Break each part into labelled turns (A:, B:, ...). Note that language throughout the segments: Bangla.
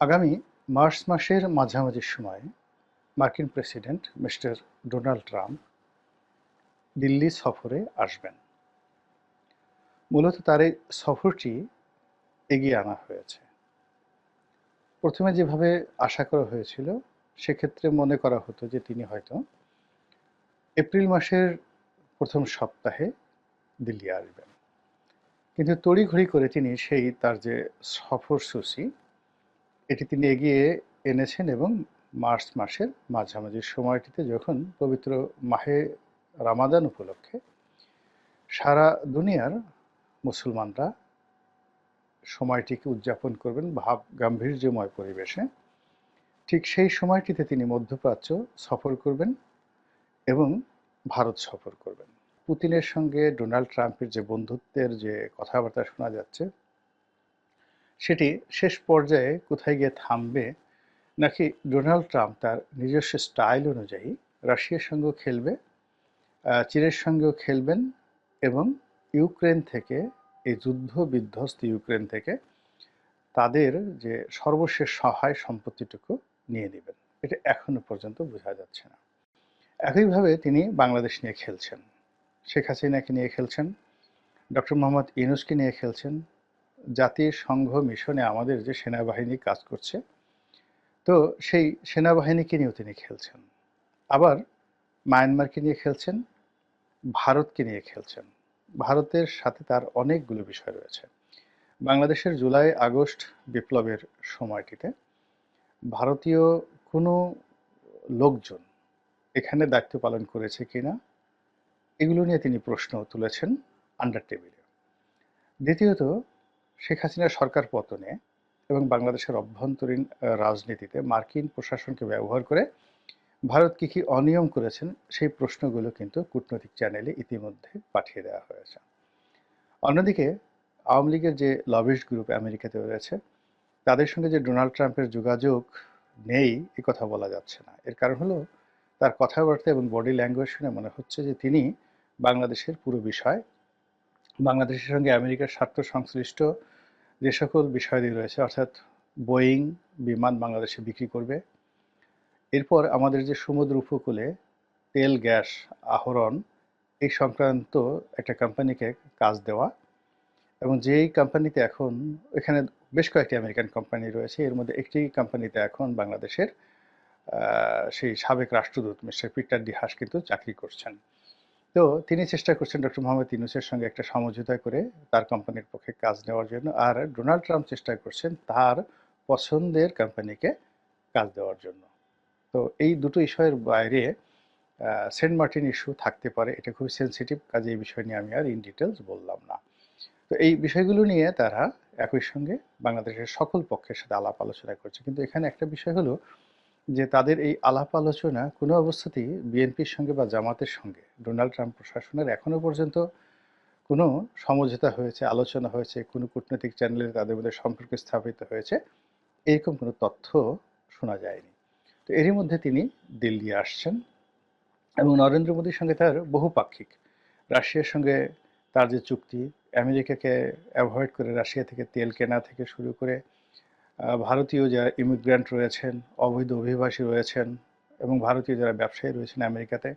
A: আগামী মার্চ মাসের মাঝামাঝি সময়ে মার্কিন president mister Donald Trump Delhi সফরে আসবেন। মূলত তার এই সফরটি এগিয়ে আনা হয়েছে। প্রথমে যেভাবে আশা করা হয়েছিল, সেক্ষেত্রে মনে করা হতো যে তিনি হয়তো এপ্রিল মাসের প্রথম সপ্তাহে দিল্লি আসবেন। কিন্তু তড়িঘড়ি করে তিনি তার যে সফরসূচি, এটি তিনি এগিয়ে এনেছেন এবং মার্চ মাসের মাঝামাঝি সময়টিতে, যখন পবিত্র মাহে রামাদান উপলক্ষে সারা দুনিয়ার মুসলমানরা সময়টিকে উদযাপন করবেন ভাব গাম্ভীর্যময় পরিবেশে, ঠিক সেই সময়টিতে তিনি মধ্যপ্রাচ্য সফর করবেন এবং ভারত সফর করবেন। পুতিনের সঙ্গে ডোনাল্ড ট্রাম্পের যে বন্ধুত্বের যে কথাবার্তা শোনা যাচ্ছে, সেটি শেষ পর্যায়ে কোথায় গিয়ে থামবে, নাকি ডোনাল্ড ট্রাম্প তার নিজস্ব স্টাইল অনুযায়ী রাশিয়ার সঙ্গেও খেলবে, চীনের সঙ্গেও খেলবেন এবং ইউক্রেন থেকে, এই যুদ্ধ বিধ্বস্ত ইউক্রেন থেকে তাদের যে সর্বশেষ সহায় সম্পত্তিটুকু নিয়ে নেবেন, এটা এখনো পর্যন্ত বোঝা যাচ্ছে না। একইভাবে তিনি বাংলাদেশ নিয়ে খেলছেন, শেখ হাসিনাকে নিয়ে খেলছেন, ডক্টর মোহাম্মদ ইউনূসকে নিয়ে খেলছেন, জাতিসংঘ মিশনে আমাদের যে সেনাবাহিনী কাজ করছে, তো সেই সেনাবাহিনীকে নিয়েও তিনি খেলছেন। আবার মায়ানমারকে নিয়ে খেলছেন, ভারতকে নিয়ে খেলছেন। ভারতের সাথে তার অনেকগুলো বিষয় রয়েছে। বাংলাদেশের জুলাই আগস্ট বিপ্লবের সময়টিতে ভারতীয় কোনো লোকজন এখানে দায়িত্ব পালন করেছে কিনা, এগুলো নিয়ে তিনি প্রশ্ন তুলেছেন আন্ডার টেবিলে। দ্বিতীয়ত, শেখ হাসিনার সরকার পতনে এবং বাংলাদেশের অভ্যন্তরীণ রাজনীতিতে মার্কিন প্রশাসনকে ব্যবহার করে ভারত কী কী অনিয়ম করেছেন, সেই প্রশ্নগুলো কিন্তু কূটনৈতিক চ্যানেলে ইতিমধ্যে পাঠিয়ে দেওয়া হয়েছে। অন্যদিকে আওয়ামী লীগের যে লবিস্ট গ্রুপ আমেরিকাতে রয়েছে, তাদের সঙ্গে যে ডোনাল্ড ট্রাম্পের যোগাযোগ নেই, এ কথা বলা যাচ্ছে না। এর কারণ হলো, তার কথাবার্তা এবং বডি ল্যাঙ্গুয়েজ শুনে মনে হচ্ছে যে তিনি বাংলাদেশের পুরো বিষয়, বাংলাদেশের সঙ্গে আমেরিকার স্বার্থ সংশ্লিষ্ট যে সকল বিষয়াদি রয়েছে, অর্থাৎ বোয়িং বিমান বাংলাদেশে বিক্রি করবে, এরপর আমাদের যে সমুদ্র উপকূলে তেল গ্যাস আহরণ, এই সংক্রান্ত একটা কোম্পানিকে কাজ দেওয়া, এবং যেই কোম্পানিতে এখন, এখানে বেশ কয়েকটি আমেরিকান কোম্পানি রয়েছে, এর মধ্যে একটি কোম্পানিতে এখন বাংলাদেশের সেই সাবেক রাষ্ট্রদূত মিস্টার পিটার ডি হাস কিন্তু চাকরি করছেন। তো তিনি চেষ্টা করছেন ডক্টর মোহাম্মদ ইউনূসের সঙ্গে একটা সমঝোতা করে তার কোম্পানির পক্ষে কাজ নেওয়ার জন্য, আর ডোনাল্ড ট্রাম্প চেষ্টা করছেন তার পছন্দের কোম্পানিকে কাজ দেওয়ার জন্য। তো এই দুটো ইস্যুর বাইরে সেন্ট মার্টিন ইস্যু থাকতে পারে, এটা খুবই সেন্সিটিভ, কাজে এই বিষয় নিয়ে আমি আর ইন ডিটেলস বললাম না। তো এই বিষয়গুলো নিয়ে তারা একই সঙ্গে বাংলাদেশের সকল পক্ষের সাথে আলাপ আলোচনা করছে। কিন্তু এখানে একটা বিষয় হলো যে তাদের এই আলাপ আলোচনা কোনো অবস্থাতেই বিএনপির সঙ্গে বা জামাতের সঙ্গে ডোনাল্ড ট্রাম্প প্রশাসনের এখনো পর্যন্ত কোনো সমঝোতা হয়েছে, আলোচনা হয়েছে, কোনো কূটনৈতিক চ্যানেলে তাদের মধ্যে সম্পর্ক স্থাপিত হয়েছে, এরকম কোনো তথ্য শোনা যায়নি। তো এরই মধ্যে তিনি দিল্লি আসছেন এবং নরেন্দ্র মোদীর সঙ্গে তার বহুপাক্ষিক, রাশিয়ার সঙ্গে তার যে চুক্তি, আমেরিকাকে অ্যাভয়েড করে রাশিয়া থেকে তেল কেনা থেকে শুরু করে ভারতীয় যারা ইমিগ্র্যান্ট রয়েছেন, অবৈধ অভিবাসী রয়েছেন এবং ভারতীয় যারা ব্যবসায়ী রয়েছেন আমেরিকাতে,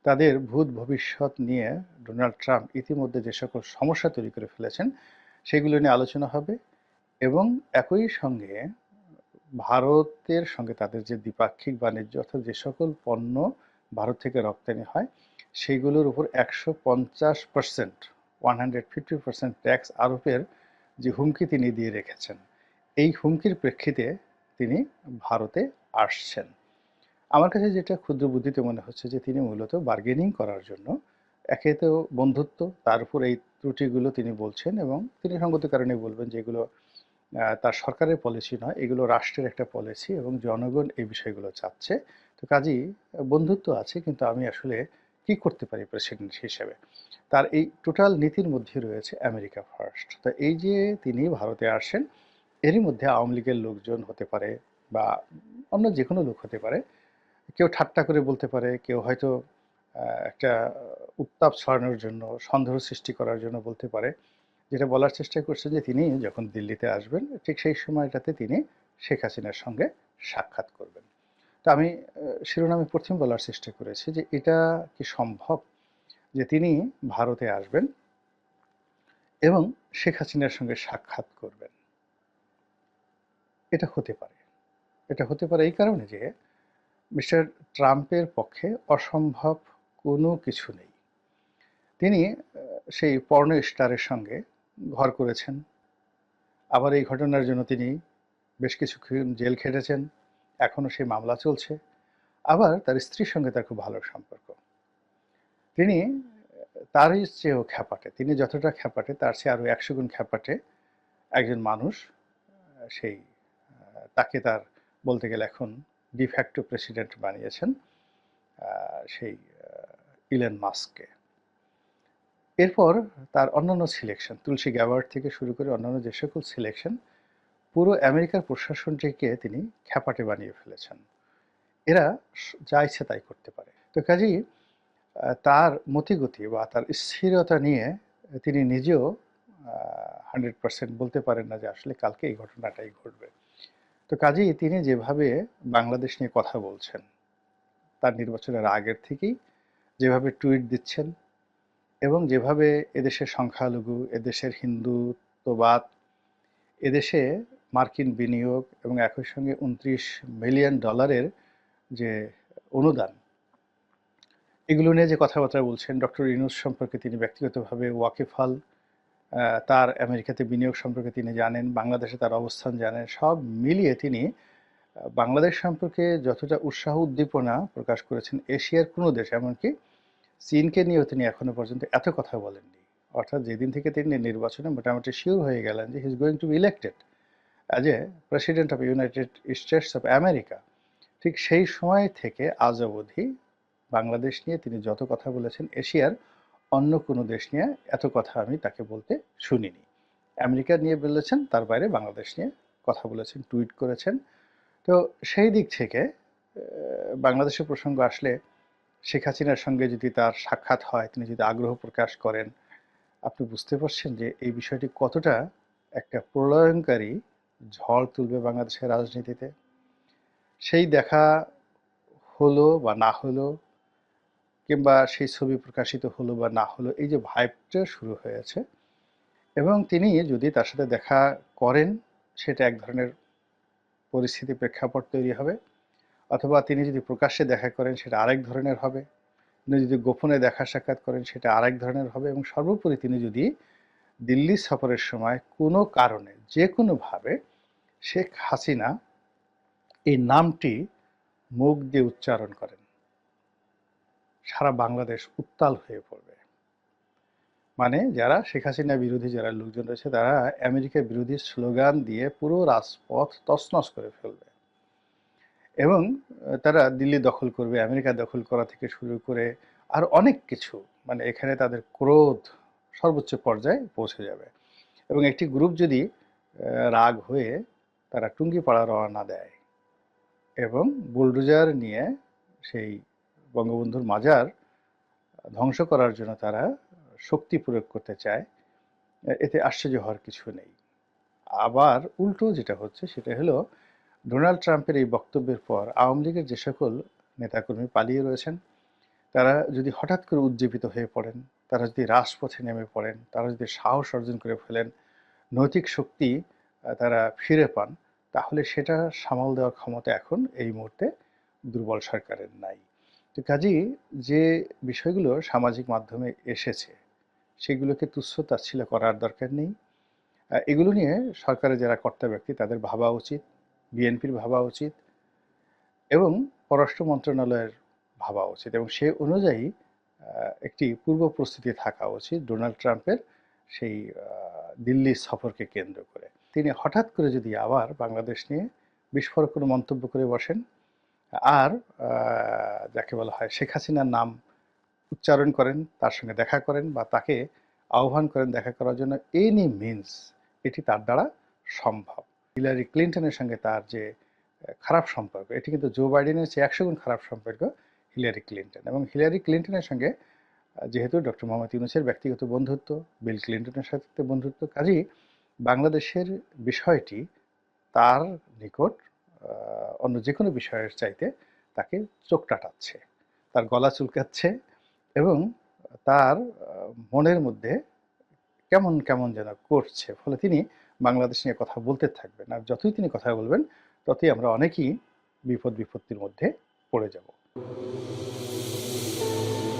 A: তাদের ভূত ভবিষ্যৎ নিয়ে ডোনাল্ড ট্রাম্প ইতিমধ্যে যে সকল সমস্যা তৈরি করে ফেলেছেন, সেগুলো নিয়ে আলোচনা হবে। এবং একই সঙ্গে ভারতের সঙ্গে তাদের যে দ্বিপাক্ষিক বাণিজ্য, অর্থাৎ যে সকল পণ্য ভারত থেকে রপ্তানি হয়, সেইগুলোর উপর 150%, 150% ট্যাক্স আরোপের যে হুমকি তিনি দিয়ে রেখেছেন, এই হুমকির প্রেক্ষিতে তিনি ভারতে আসছেন। আমার কাছে যেটা ক্ষুদ্র বুদ্ধিতে মনে হচ্ছে যে তিনি মূলত বার্গেনিং করার জন্য, একে তো বন্ধুত্ব, তার উপর এই ত্রুটিগুলো তিনি বলছেন এবং তিনি সঙ্গত কারণে বলবেন যে এগুলো তার সরকারের পলিসি নয়, এগুলো রাষ্ট্রের একটা পলিসি এবং জনগণ এই বিষয়গুলো চাচ্ছে। তো কাজেই বন্ধুত্ব আছে, কিন্তু আমি আসলে কি করতে পারি প্রেসিডেন্ট হিসেবে, তার এই টোটাল নীতির মধ্যে রয়েছে আমেরিকা ফার্স্ট। তো এই যে তিনি ভারতে আসেন, এরই মধ্যে আওয়ামী লীগের লোকজন হতে পারে বা অন্য যে কোনো লোক হতে পারে, কেউ ঠাট্টা করে বলতে পারে, কেউ হয়তো একটা উত্তাপ ছড়ানোর জন্য, সন্দেহ সৃষ্টি করার জন্য বলতে পারে, যেটা বলার চেষ্টা করছেন যে তিনি যখন দিল্লিতে আসবেন ঠিক সেই সময়টাতে তিনি শেখ হাসিনার সঙ্গে সাক্ষাৎ করবেন। তো আমি শিরোনামে প্রথম বলার চেষ্টা করেছি যে এটা কি সম্ভব যে তিনি ভারতে আসবেন এবং শেখ হাসিনার সঙ্গে সাক্ষাৎ করবেন? এটা হতে পারে। এটা হতে পারে এই কারণে যে মিস্টার ট্রাম্পের পক্ষে অসম্ভব কোনো কিছু নেই। তিনি সেই পর্ন স্টারের সঙ্গে ঘর করেছেন। আবার এই ঘটনার জন্য তিনি বেশ কিছুক্ষণ জেল খেটেছেন। এখনও সেই মামলা চলছে। আবার তার স্ত্রীর সঙ্গে তার খুব ভালো সম্পর্ক। তিনি তারই চেয়েও খ্যাপাটে। তিনি যতটা খ্যাপাটে তার চেয়ে আরও ১০০ গুণ খ্যাপাটে একজন মানুষ। সেই তাকে তার বলতে গেলে এখন ডিফ্যাক্টো প্রেসিডেন্ট বানিয়েছেন সেই ইলন মাস্ককে। এরপর তার অন্যান্য সিলেকশন, তুলসী গ্যাবার্ড থেকে শুরু করে অন্যান্য যে সকল সিলেকশন, পুরো আমেরিকার প্রশাসনটিকে তিনি খ্যাপাটে বানিয়ে ফেলেছেন। এরা যা ইচ্ছে তাই করতে পারে। তো কাজেই তার মতিগতি বা তার স্থিরতা নিয়ে তিনি নিজেও 100% বলতে পারেন না যে আসলে কালকে এই ঘটনাটাই ঘটবে। তো কাজেই তিনি যেভাবে বাংলাদেশ নিয়ে কথা বলছেন, তার নির্বাচনের আগের থেকেই যেভাবে টুইট দিচ্ছেন এবং যেভাবে এদেশের সংখ্যালঘু, এদেশের হিন্দুত্ববাদ, এদেশে মার্কিন বিনিয়োগ এবং একই সঙ্গে $29 মিলিয়ন যে অনুদান, এগুলো নিয়ে যে কথাবার্তা বলছেন, ডক্টর ইউনূস সম্পর্কে তিনি ব্যক্তিগতভাবে ওয়াকিবহাল, তার আমেরিকাতে বিনিয়োগ সম্পর্কে তিনি জানেন, বাংলাদেশে তার অবস্থান জানেন, সব মিলিয়ে তিনি বাংলাদেশ সম্পর্কে যতটা উৎসাহ উদ্দীপনা প্রকাশ করেছেন এশিয়ার কোনো দেশ, এমনকি চীনকে নিয়েও তিনি এখনো পর্যন্ত এত কথা বলেননি। অর্থাৎ যেদিন থেকে তিনি নির্বাচনে মোটামুটি শিওর হয়ে গেলেন যে he is going to B elected as a president of United states of America, ঠিক সেই সময় থেকে আজ অবধি বাংলাদেশ নিয়ে তিনি যত কথা বলেছেন এশিয়ার অন্য কোনো দেশ নিয়ে এত কথা আমি তাকে বলতে শুনিনি। আমেরিকা নিয়ে বলেছেন, তার বাইরে বাংলাদেশ নিয়ে কথা বলেছেন, টুইট করেছেন। তো সেই দিক থেকে বাংলাদেশের প্রসঙ্গ আসলে শেখ হাসিনার সঙ্গে যদি তার সাক্ষাৎ হয়, তিনি যদি আগ্রহ প্রকাশ করেন, আপনি বুঝতে পারছেন যে এই বিষয়টি কতটা একটা প্রলয়ঙ্কারী ঝড় তুলবে বাংলাদেশের রাজনীতিতে। সেই দেখা হলো বা না হলো, কিংবা সেই ছবি প্রকাশিত হলো বা না হলো, এই যে ভাইবটা শুরু হয়েছে, এবং তিনি যদি তার সাথে দেখা করেন সেটা এক ধরনের পরিস্থিতি প্রেক্ষাপট তৈরি হবে, অথবা তিনি যদি প্রকাশ্যে দেখা করেন সেটা আরেক ধরনের হবে, তিনি যদি গোপনে দেখা সাক্ষাৎ করেন সেটা আরেক ধরনের হবে, এবং সর্বোপরি তিনি যদি দিল্লি সফরের সময় কোনো কারণে যে কোনোভাবে শেখ হাসিনা এই নামটি মুখ দিয়ে উচ্চারণ করেন, সারা বাংলাদেশ উত্তাল হয়ে পড়বে। মানে যারা শেখ হাসিনা বিরোধী যারা লোকজন রয়েছে তারা আমেরিকা বিরোধী স্লোগান দিয়ে পুরো রাজপথ তছনছ করে ফেলবে, এবং তারা দিল্লি দখল করবে, আমেরিকা দখল করা থেকে শুরু করে আর অনেক কিছু, মানে এখানে তাদের ক্রোধ সর্বোচ্চ পর্যায়ে পৌঁছে যাবে। এবং একটি গ্রুপ যদি রাগ হয়ে তারা টুঙ্গিপাড়া রওনা দেয় এবং বুলডোজার নিয়ে সেই বঙ্গবন্ধুর মাজার ধ্বংস করার জন্য তারা শক্তি প্রয়োগ করতে চায়, এতে আশ্চর্য হওয়ার কিছু নেই। আবার উল্টো যেটা হচ্ছে সেটা হলো, ডোনাল্ড ট্রাম্পের এই বক্তব্যের পর আওয়ামী লীগের যে সকল নেতাকর্মী পালিয়ে রয়েছেন তারা যদি হঠাৎ করে উজ্জীবিত হয়ে পড়েন, তারা যদি রাজপথে নেমে পড়েন, তারা যদি সাহস অর্জন করে ফেলেন, নৈতিক শক্তি তারা ফিরে পান, তাহলে সেটা সামাল দেওয়ার ক্ষমতা এখন এই মুহূর্তে দুর্বল সরকারের নাই। তো কাজেই যে বিষয়গুলো সামাজিক মাধ্যমে এসেছে সেগুলোকে তুচ্ছ তাচ্ছিল্য করার দরকার নেই। এগুলো নিয়ে সরকারের যারা কর্তা ব্যক্তি তাদের ভাবা উচিত, বিএনপির ভাবা উচিত, এবং পররাষ্ট্র মন্ত্রণালয়ের ভাবা উচিত, এবং সে অনুযায়ী একটি পূর্ব প্রস্তুতি থাকা উচিত ডোনাল্ড ট্রাম্পের সেই দিল্লি সফরকে কেন্দ্র করে। তিনি হঠাৎ করে যদি আবার বাংলাদেশ নিয়ে বিস্ফোরক কোনো মন্তব্য করে বসেন আর যাকে বলা হয় শেখ হাসিনার নাম উচ্চারণ করেন, তার সঙ্গে দেখা করেন বা তাকে আহ্বান করেন দেখা করার জন্য, এনি মিনস এটি তার দ্বারা সম্ভব। হিলারি ক্লিন্টনের সঙ্গে তার যে খারাপ সম্পর্ক, এটি কিন্তু জো বাইডেনের চেয়ে 100 গুণ খারাপ সম্পর্ক হিলারি ক্লিন্টন, এবং হিলারি ক্লিন্টনের সঙ্গে যেহেতু ডক্টর মোহাম্মদ ইউনূসের ব্যক্তিগত বন্ধুত্ব, বিল ক্লিন্টনের সাথে বন্ধুত্ব, কাজেই বাংলাদেশের বিষয়টি তার নিকট অন্য যে কোনো বিষয়ের চাইতে তাকে চোখ টাটাচ্ছে, তার গলা চুলকাচ্ছে এবং তার মনের মধ্যে কেমন কেমন যেন করছে। ফলে তিনি বাংলাদেশ নিয়ে কথা বলতে থাকবেন, আর যতই তিনি কথা বলবেন ততই আমরা অনেকেই বিপদ বিপত্তির মধ্যে পড়ে যাব।